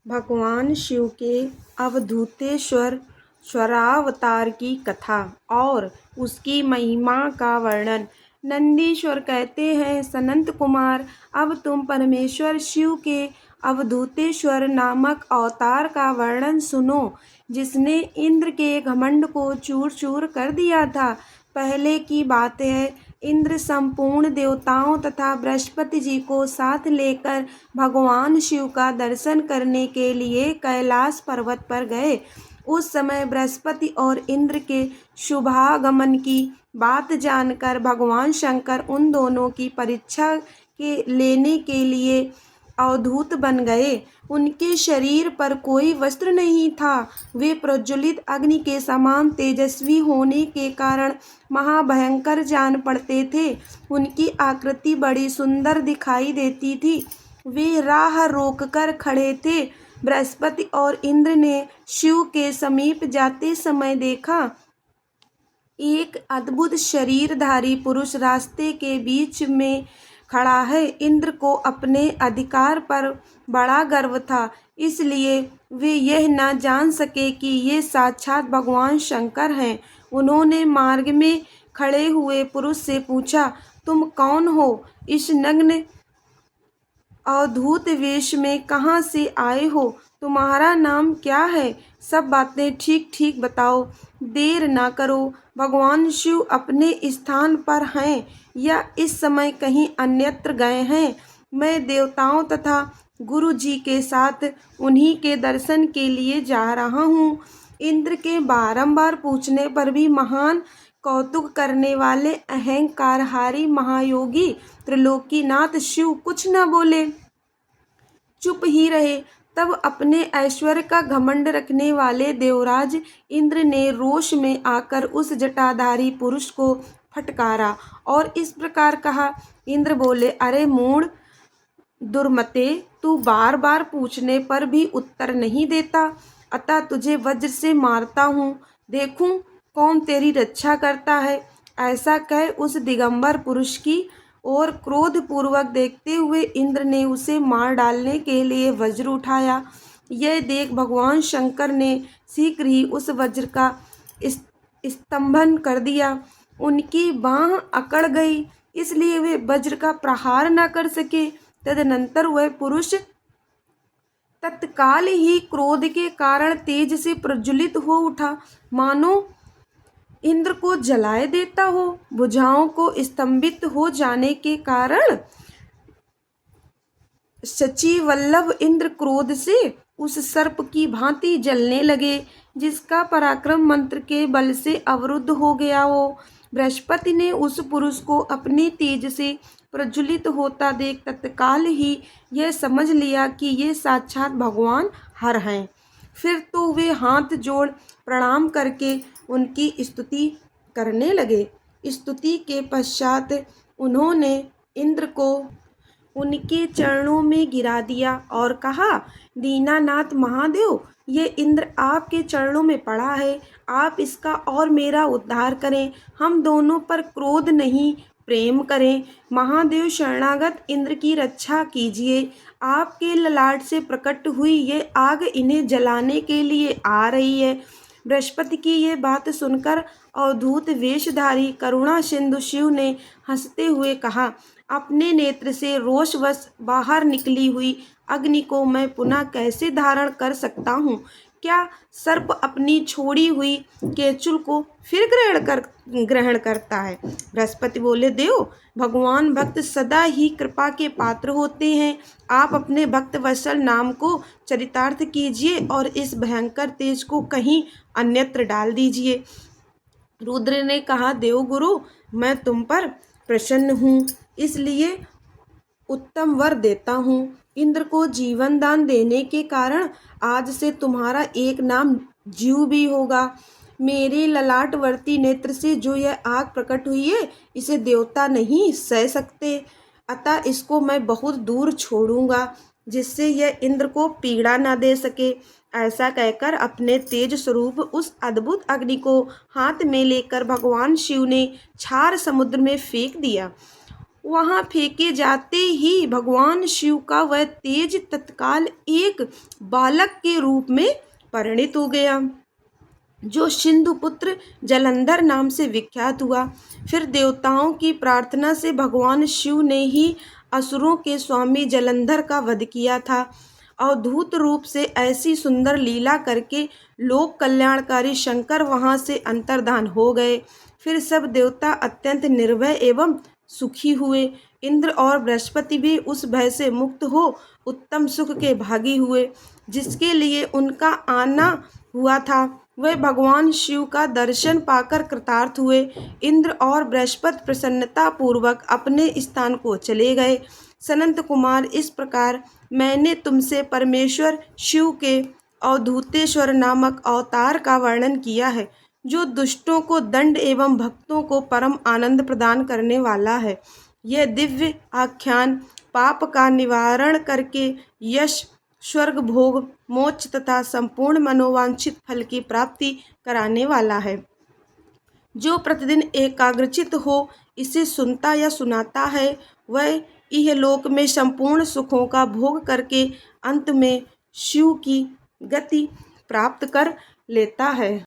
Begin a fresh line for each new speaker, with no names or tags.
भगवान शिव के अवधूतेश्वर स्वरावतार की कथा और उसकी महिमा का वर्णन। नंदीश्वर कहते हैं, सनत कुमार, अब तुम परमेश्वर शिव के अवधूतेश्वर नामक अवतार का वर्णन सुनो, जिसने इंद्र के घमंड को चूर चूर कर दिया था। पहले की बात है, इंद्र संपूर्ण देवताओं तथा बृहस्पति जी को साथ लेकर भगवान शिव का दर्शन करने के लिए कैलाश पर्वत पर गए। उस समय बृहस्पति और इंद्र के शुभागमन की बात जानकर भगवान शंकर उन दोनों की परीक्षा के लेने के लिए अवधूत बन गए। उनके शरीर पर कोई वस्त्र नहीं था। वे प्रज्वलित अग्नि के समान तेजस्वी होने के कारण महाभयंकर जान पड़ते थे। उनकी आकृति बड़ी सुंदर दिखाई देती थी। वे राह रोककर खड़े थे। बृहस्पति और इंद्र ने शिव के समीप जाते समय देखा, एक अद्भुत शरीरधारी पुरुष रास्ते के बीच में खड़ा है। इंद्र को अपने अधिकार पर बड़ा गर्व था, इसलिए वे यह न जान सके कि ये साक्षात भगवान शंकर हैं। उन्होंने मार्ग में खड़े हुए पुरुष से पूछा, तुम कौन हो? इस नग्न अवधूत वेश में कहाँ से आए हो? तुम्हारा नाम क्या है? सब बातें ठीक ठीक बताओ। देर ना करो। भगवान शिव अपने स्थान पर हैं या इस समय कहीं अन्यत्र गए हैं? मैं देवताओं तथा गुरु जी के साथ उन्हीं के दर्शन के लिए जा रहा हूँ। इंद्र के बारंबार पूछने पर भी महान कौतुक करने वाले अहंकारहारी महायोगी त्रिलोकीनाथ शिव कुछ न बोले, चुप ही रहे। तब अपने ऐश्वर्य का घमंड रखने वाले देवराज इंद्र ने रोष में आकर उस जटाधारी पुरुष को फटकारा और इस प्रकार कहा। इंद्र बोले, अरे मूढ़ दुर्मते, तू बार बार पूछने पर भी उत्तर नहीं देता, अतः तुझे वज्र से मारता हूँ, देखूं कौन तेरी रक्षा करता है। ऐसा कह उस दिगंबर पुरुष की और क्रोधपूर्वक देखते हुए इंद्र ने उसे मार डालने के लिए वज्र उठाया। यह देख भगवान शंकर ने शीघ्र ही उस वज्र का स्तंभन कर दिया। उनकी बाँह अकड़ गई, इसलिए वे वज्र का प्रहार न कर सके। तदनंतर वह पुरुष तत्काल ही क्रोध के कारण तेज से प्रज्वलित हो उठा, मानो इंद्र को जलाए देता हो। भुजाओं को स्तंभित हो जाने के कारण शचीवल्लभ इंद्र क्रोध से उस सर्प की भांति जलने लगे, जिसका पराक्रम मंत्र के बल से अवरुद्ध हो गया हो। बृहस्पति ने उस पुरुष को अपने तेज से प्रज्वलित होता देख तत्काल ही यह समझ लिया कि ये साक्षात भगवान हर हैं। फिर तो वे हाथ जोड़ प्रणाम करके उनकी स्तुति करने लगे। स्तुति के पश्चात उन्होंने इंद्र को उनके चरणों में गिरा दिया और कहा, दीनानाथ महादेव, ये इंद्र आपके चरणों में पड़ा है, आप इसका और मेरा उद्धार करें। हम दोनों पर क्रोध नहीं, प्रेम करें। महादेव, शरणागत इंद्र की रक्षा कीजिए। आपके ललाट से प्रकट हुई ये आग इन्हें जलाने के लिए आ रही है। बृहस्पति की ये बात सुनकर अवधूत वेशधारी करुणा सिंधु शिव ने हंसते हुए कहा, अपने नेत्र से रोषवश बाहर निकली हुई अग्नि को मैं पुनः कैसे धारण कर सकता हूँ? क्या सर्प अपनी छोड़ी हुई केचुल को फिर ग्रहण करता है? बृहस्पति बोले, देव, भगवान भक्त सदा ही कृपा के पात्र होते हैं। आप अपने भक्त वत्सल नाम को चरितार्थ कीजिए और इस भयंकर तेज को कहीं अन्यत्र डाल दीजिए। रुद्र ने कहा, देवगुरु, मैं तुम पर प्रसन्न हूँ, इसलिए उत्तम वर देता हूँ। इंद्र को जीवन दान देने के कारण आज से तुम्हारा एक नाम जीव भी होगा। मेरे ललाटवर्ती नेत्र से जो यह आग प्रकट हुई है, इसे देवता नहीं सह सकते, अतः इसको मैं बहुत दूर छोड़ूंगा, जिससे यह इंद्र को पीड़ा न दे सके। ऐसा कहकर अपने तेज स्वरूप उस अद्भुत अग्नि को हाथ में लेकर भगवान शिव ने क्षार समुद्र में फेंक दिया। वहाँ फेंके जाते ही भगवान शिव का वह तेज तत्काल एक बालक के रूप में परिणित हो गया, जो सिंधुपुत्र जलंधर नाम से विख्यात हुआ। फिर देवताओं की प्रार्थना से भगवान शिव ने ही असुरों के स्वामी जलंधर का वध किया था। अवधूत रूप से ऐसी सुंदर लीला करके लोक कल्याणकारी शंकर वहां से अंतर्धान हो गए। फिर सब देवता अत्यंत निर्भय एवं सुखी हुए। इंद्र और बृहस्पति भी उस भय से मुक्त हो उत्तम सुख के भागी हुए, जिसके लिए उनका आना हुआ था। वे भगवान शिव का दर्शन पाकर कृतार्थ हुए। इंद्र और बृहस्पति प्रसन्नता पूर्वक अपने स्थान को चले गए। सनंत कुमार, इस प्रकार मैंने तुमसे परमेश्वर शिव के अवधूतेश्वर नामक अवतार का वर्णन किया है, जो दुष्टों को दंड एवं भक्तों को परम आनंद प्रदान करने वाला है। यह दिव्य आख्यान पाप का निवारण करके यश, स्वर्ग भोग, मोक्ष तथा संपूर्ण मनोवांछित फल की प्राप्ति कराने वाला है। जो प्रतिदिन एकाग्रचित हो इसे सुनता या सुनाता है, वह इहलोक में संपूर्ण सुखों का भोग करके अंत में शिव की गति प्राप्त कर लेता है।